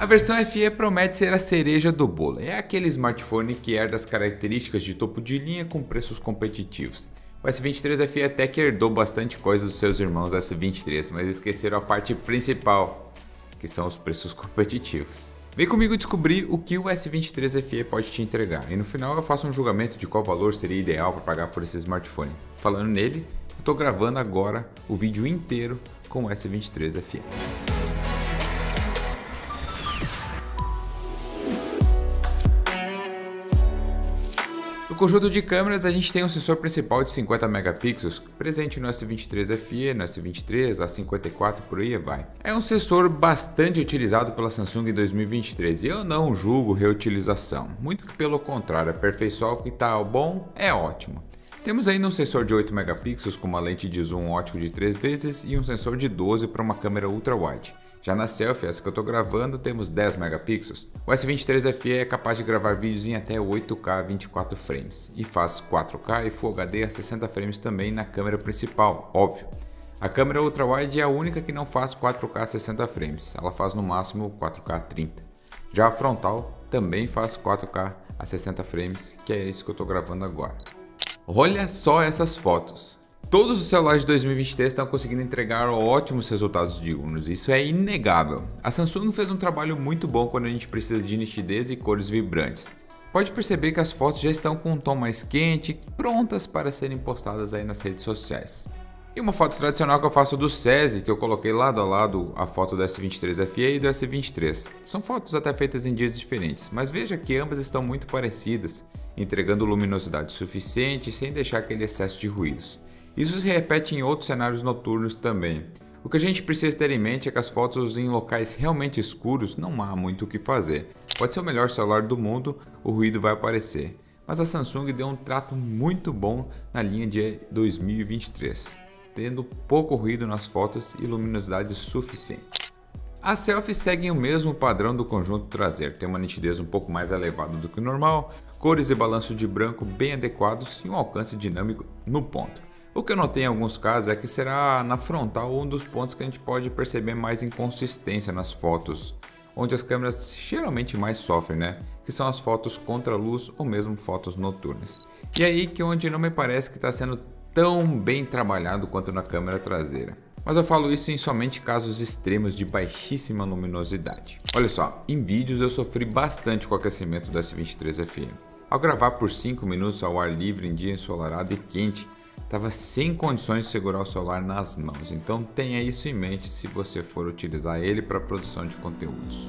A versão FE promete ser a cereja do bolo. É aquele smartphone que herda as características de topo de linha com preços competitivos. O S23 FE até que herdou bastante coisa dos seus irmãos S23, mas esqueceram a parte principal, que são os preços competitivos. Vem comigo descobrir o que o S23 FE pode te entregar, e no final eu faço um julgamento de qual valor seria ideal para pagar por esse smartphone. Falando nele, eu estou gravando agora o vídeo inteiro com o S23 FE. No conjunto de câmeras, a gente tem um sensor principal de 50 megapixels presente no S23 FE, no S23, A54 por aí vai. É um sensor bastante utilizado pela Samsung em 2023 e eu não julgo reutilização, muito que pelo contrário, aperfeiçoar o que está bom é ótimo. Temos ainda um sensor de 8 megapixels com uma lente de zoom ótico de 3 vezes e um sensor de 12 para uma câmera ultra-wide. Já na selfie, essa que eu estou gravando, temos 10 megapixels. O S23 FE é capaz de gravar vídeos em até 8K a 24 frames e faz 4K e Full HD a 60 frames também na câmera principal, óbvio. A câmera ultra-wide é a única que não faz 4K a 60 frames, ela faz no máximo 4K a 30. Já a frontal também faz 4K a 60 frames, que é isso que eu estou gravando agora. Olha só essas fotos! Todos os celulares de 2023 estão conseguindo entregar ótimos resultados diurnos, isso é inegável. A Samsung fez um trabalho muito bom quando a gente precisa de nitidez e cores vibrantes. Pode perceber que as fotos já estão com um tom mais quente, prontas para serem postadas aí nas redes sociais. E uma foto tradicional que eu faço do SESI, que eu coloquei lado a lado a foto do S23 FE e do S23. São fotos até feitas em dias diferentes, mas veja que ambas estão muito parecidas, entregando luminosidade suficiente sem deixar aquele excesso de ruídos. Isso se repete em outros cenários noturnos também. O que a gente precisa ter em mente é que as fotos em locais realmente escuros não há muito o que fazer. Pode ser o melhor celular do mundo, o ruído vai aparecer. Mas a Samsung deu um trato muito bom na linha de 2023, tendo pouco ruído nas fotos e luminosidade suficiente. As selfies seguem o mesmo padrão do conjunto traseiro, tem uma nitidez um pouco mais elevada do que o normal, cores e balanço de branco bem adequados e um alcance dinâmico no ponto. O que eu notei em alguns casos é que será na frontal um dos pontos que a gente pode perceber mais inconsistência nas fotos, onde as câmeras geralmente mais sofrem, né? Que são as fotos contra a luz ou mesmo fotos noturnas. E aí que onde não me parece que está sendo tão bem trabalhado quanto na câmera traseira. Mas eu falo isso em somente casos extremos de baixíssima luminosidade. Olha só, em vídeos eu sofri bastante com o aquecimento do S23 FE. Ao gravar por 5 minutos ao ar livre em dia ensolarado e quente, estava sem condições de segurar o celular nas mãos, então tenha isso em mente se você for utilizar ele para produção de conteúdos.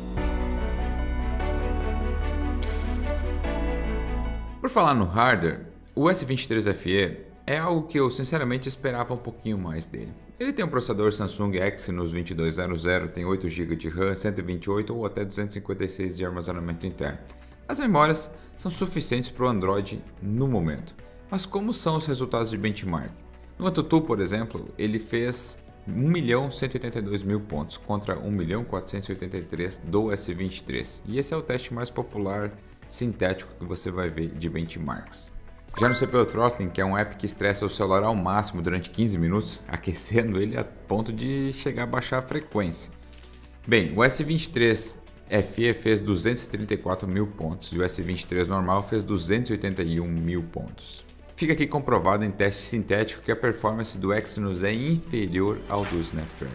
Por falar no hardware, o S23 FE é algo que eu sinceramente esperava um pouquinho mais dele. Ele tem um processador Samsung Exynos 2200, tem 8 GB de RAM, 128 ou até 256 de armazenamento interno. As memórias são suficientes para o Android no momento. Mas como são os resultados de benchmark? No AnTuTu, por exemplo, ele fez 1.182.000 pontos contra 1.483.000 do S23. E esse é o teste mais popular sintético que você vai ver de benchmarks. Já no CPU Throttling, que é um app que estressa o celular ao máximo durante 15 minutos, aquecendo ele a ponto de chegar a baixar a frequência. Bem, o S23 FE fez 234.000 pontos e o S23 normal fez 281.000 pontos. Fica aqui comprovado em teste sintético que a performance do Exynos é inferior ao do Snapdragon.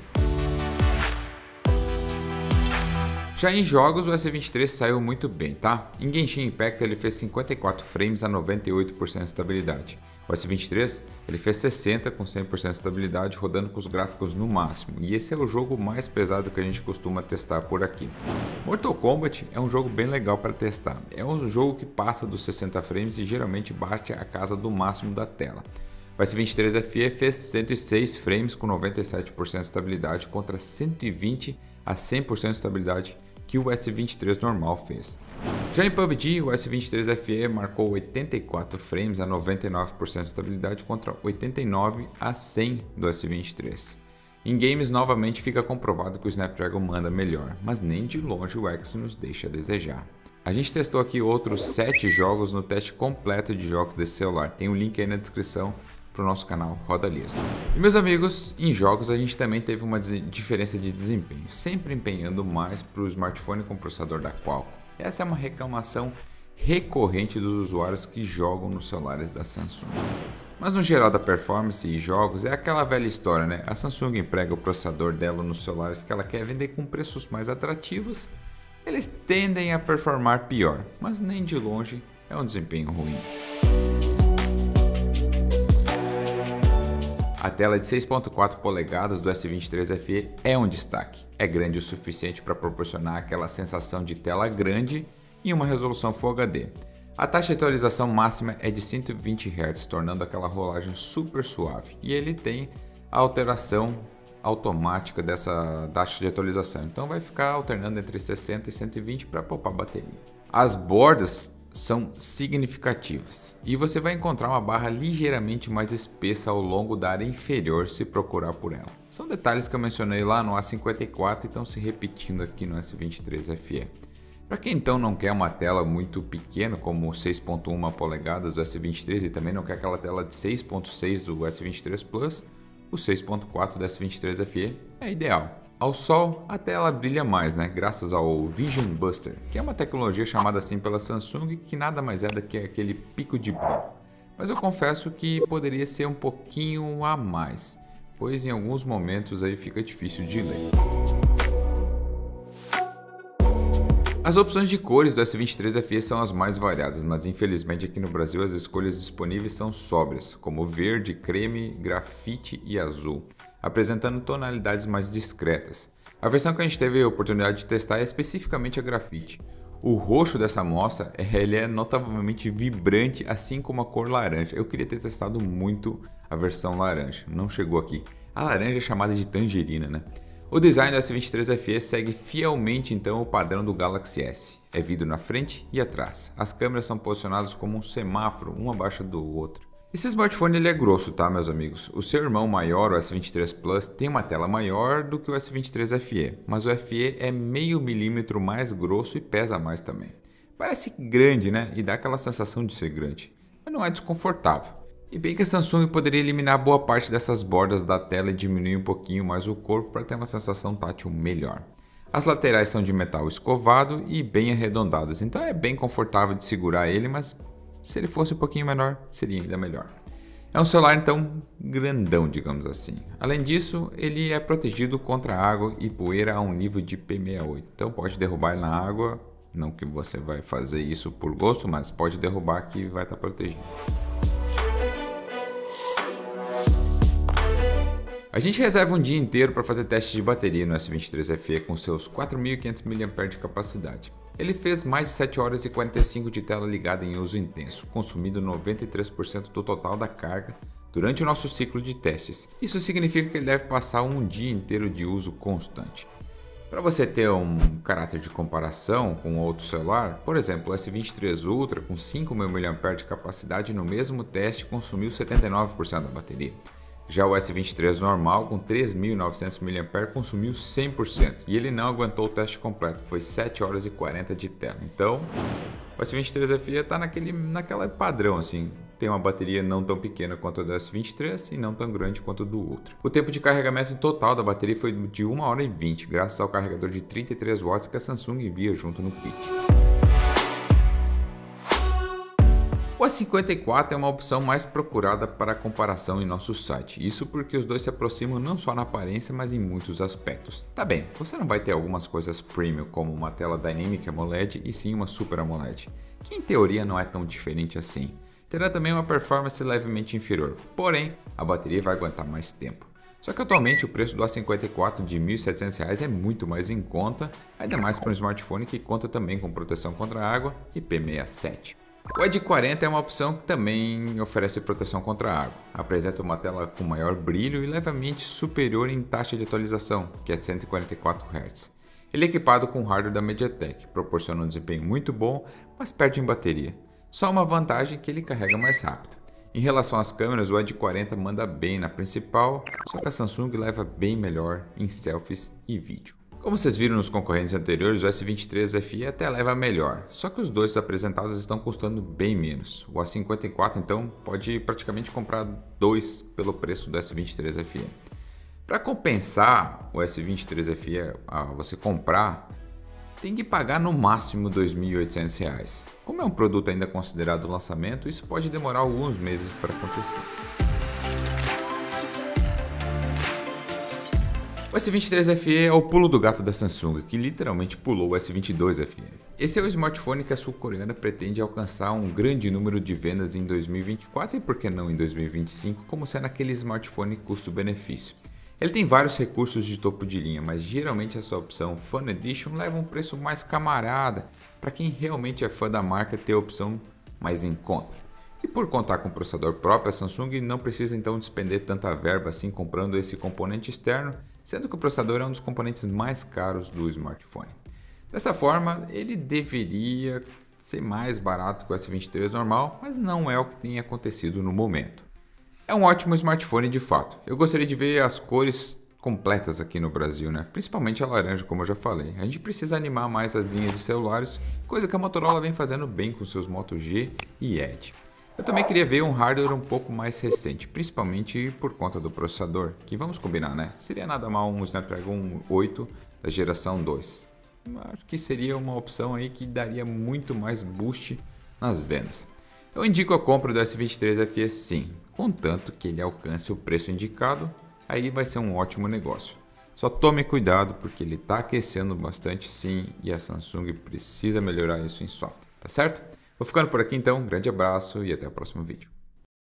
Já em jogos, o S23 saiu muito bem, tá? Em Genshin Impact ele fez 54 frames a 98% de estabilidade. O S23 ele fez 60 com 100% de estabilidade, rodando com os gráficos no máximo. E esse é o jogo mais pesado que a gente costuma testar por aqui. Mortal Kombat é um jogo bem legal para testar. É um jogo que passa dos 60 frames e geralmente bate a casa do máximo da tela. O S23 FE fez 106 frames com 97% de estabilidade contra 120 a 100% de estabilidade que o S23 normal fez. Já em PUBG, o S23 FE marcou 84 frames a 99% de estabilidade contra 89 a 100 do S23. Em games, novamente fica comprovado que o Snapdragon manda melhor, mas nem de longe o Exynos deixa a desejar. A gente testou aqui outros 7 jogos no teste completo de jogos desse celular, tem um link aí na descrição para o nosso canal Roda Liso. E meus amigos, em jogos a gente também teve uma diferença de desempenho, sempre empenhando mais para o smartphone com processador da Qualcomm. Essa é uma reclamação recorrente dos usuários que jogam nos celulares da Samsung. Mas no geral da performance e jogos é aquela velha história, né? A Samsung emprega o processador dela nos celulares que ela quer vender com preços mais atrativos. Eles tendem a performar pior, mas nem de longe é um desempenho ruim. A tela de 6.4 polegadas do S23 FE é um destaque. É grande o suficiente para proporcionar aquela sensação de tela grande e uma resolução Full HD. A taxa de atualização máxima é de 120 Hz, tornando aquela rolagem super suave. E ele tem a alteração automática dessa taxa de atualização, então vai ficar alternando entre 60 e 120 para poupar bateria. As bordas são significativas e você vai encontrar uma barra ligeiramente mais espessa ao longo da área inferior se procurar por ela. São detalhes que eu mencionei lá no A54 e estão se repetindo aqui no S23 FE. Para quem então não quer uma tela muito pequena como 6.1 polegadas do S23 e também não quer aquela tela de 6.6 do S23 Plus, o 6.4 do S23 FE é ideal. Ao sol, a tela brilha mais, né? Graças ao Vision Buster, que é uma tecnologia chamada assim pela Samsung, que nada mais é do que aquele pico de brilho. Mas eu confesso que poderia ser um pouquinho a mais, pois em alguns momentos aí fica difícil de ler. As opções de cores do S23 FE são as mais variadas, mas infelizmente aqui no Brasil as escolhas disponíveis são sóbrias, como verde, creme, grafite e azul, apresentando tonalidades mais discretas. A versão que a gente teve a oportunidade de testar é especificamente a grafite. O roxo dessa amostra ele é notavelmente vibrante, assim como a cor laranja. Eu queria ter testado muito a versão laranja, não chegou aqui. A laranja é chamada de tangerina, né? O design do S23 FE segue fielmente então o padrão do Galaxy S. É vidro na frente e atrás. As câmeras são posicionadas como um semáforo, um abaixo do outro. Esse smartphone ele é grosso, tá, meus amigos? O seu irmão maior, o S23 Plus, tem uma tela maior do que o S23 FE, mas o FE é meio milímetro mais grosso e pesa mais também. Parece grande, né? E dá aquela sensação de ser grande, mas não é desconfortável. E bem que a Samsung poderia eliminar boa parte dessas bordas da tela e diminuir um pouquinho mais o corpo para ter uma sensação tátil melhor. As laterais são de metal escovado e bem arredondadas, então é bem confortável de segurar ele, mas se ele fosse um pouquinho menor, seria ainda melhor. É um celular então grandão, digamos assim. Além disso, ele é protegido contra água e poeira a um nível de P68, então pode derrubar ele na água, não que você vai fazer isso por gosto, mas pode derrubar que vai estar protegido. A gente reserva um dia inteiro para fazer teste de bateria no S23 FE com seus 4.500 mAh de capacidade. Ele fez mais de 7 horas e 45 de tela ligada em uso intenso, consumindo 93% do total da carga durante o nosso ciclo de testes. Isso significa que ele deve passar um dia inteiro de uso constante. Para você ter um caráter de comparação com outro celular, por exemplo, o S23 Ultra com 5.000 mAh de capacidade no mesmo teste consumiu 79% da bateria. Já o S23 normal, com 3.900 mAh, consumiu 100% e ele não aguentou o teste completo, foi 7 horas e 40 de tela. Então, o S23 FE está naquela padrão, assim, tem uma bateria não tão pequena quanto a do S23 e não tão grande quanto a do Ultra. O tempo de carregamento total da bateria foi de 1 hora e 20, graças ao carregador de 33 watts que a Samsung envia junto no kit. O A54 é uma opção mais procurada para comparação em nosso site, isso porque os dois se aproximam não só na aparência, mas em muitos aspectos. Tá bem, você não vai ter algumas coisas premium como uma tela Dynamic AMOLED e sim uma Super AMOLED, que em teoria não é tão diferente assim. Terá também uma performance levemente inferior, porém a bateria vai aguentar mais tempo. Só que atualmente o preço do A54 de R$ 1.700 é muito mais em conta, ainda mais para um smartphone que conta também com proteção contra água e IP67. O A40 é uma opção que também oferece proteção contra a água. Apresenta uma tela com maior brilho e levemente superior em taxa de atualização, que é de 144 Hz. Ele é equipado com hardware da MediaTek, proporciona um desempenho muito bom, mas perde em bateria. Só uma vantagem é que ele carrega mais rápido. Em relação às câmeras, o A40 manda bem na principal, só que a Samsung leva bem melhor em selfies e vídeo. Como vocês viram nos concorrentes anteriores, o S23 FE até leva melhor, só que os dois apresentados estão custando bem menos. O A54 então pode praticamente comprar dois pelo preço do S23 FE. Para compensar o S23 FE a você comprar, tem que pagar no máximo R$ 2.800. Como é um produto ainda considerado lançamento, isso pode demorar alguns meses para acontecer. O S23 FE é o pulo do gato da Samsung, que literalmente pulou o S22 FE. Esse é o smartphone que a sul-coreana pretende alcançar um grande número de vendas em 2024 e por que não em 2025, como sendo aquele smartphone custo-benefício. Ele tem vários recursos de topo de linha, mas geralmente essa opção Fan Edition leva um preço mais camarada para quem realmente é fã da marca ter a opção mais em conta. E por contar com o processador próprio, a Samsung não precisa então despender tanta verba assim comprando esse componente externo, sendo que o processador é um dos componentes mais caros do smartphone. Dessa forma, ele deveria ser mais barato que o S23 normal, mas não é o que tem acontecido no momento. É um ótimo smartphone de fato. Eu gostaria de ver as cores completas aqui no Brasil, né? Principalmente a laranja, como eu já falei. A gente precisa animar mais as linhas de celulares, coisa que a Motorola vem fazendo bem com seus Moto G e Edge. Eu também queria ver um hardware um pouco mais recente, principalmente por conta do processador, que vamos combinar, né? Seria nada mal um Snapdragon 8 da geração 2. Acho que seria uma opção aí que daria muito mais boost nas vendas. Eu indico a compra do S23 FE sim, contanto que ele alcance o preço indicado, aí vai ser um ótimo negócio. Só tome cuidado porque ele está aquecendo bastante sim e a Samsung precisa melhorar isso em software, tá certo? Vou ficando por aqui então, um grande abraço e até o próximo vídeo.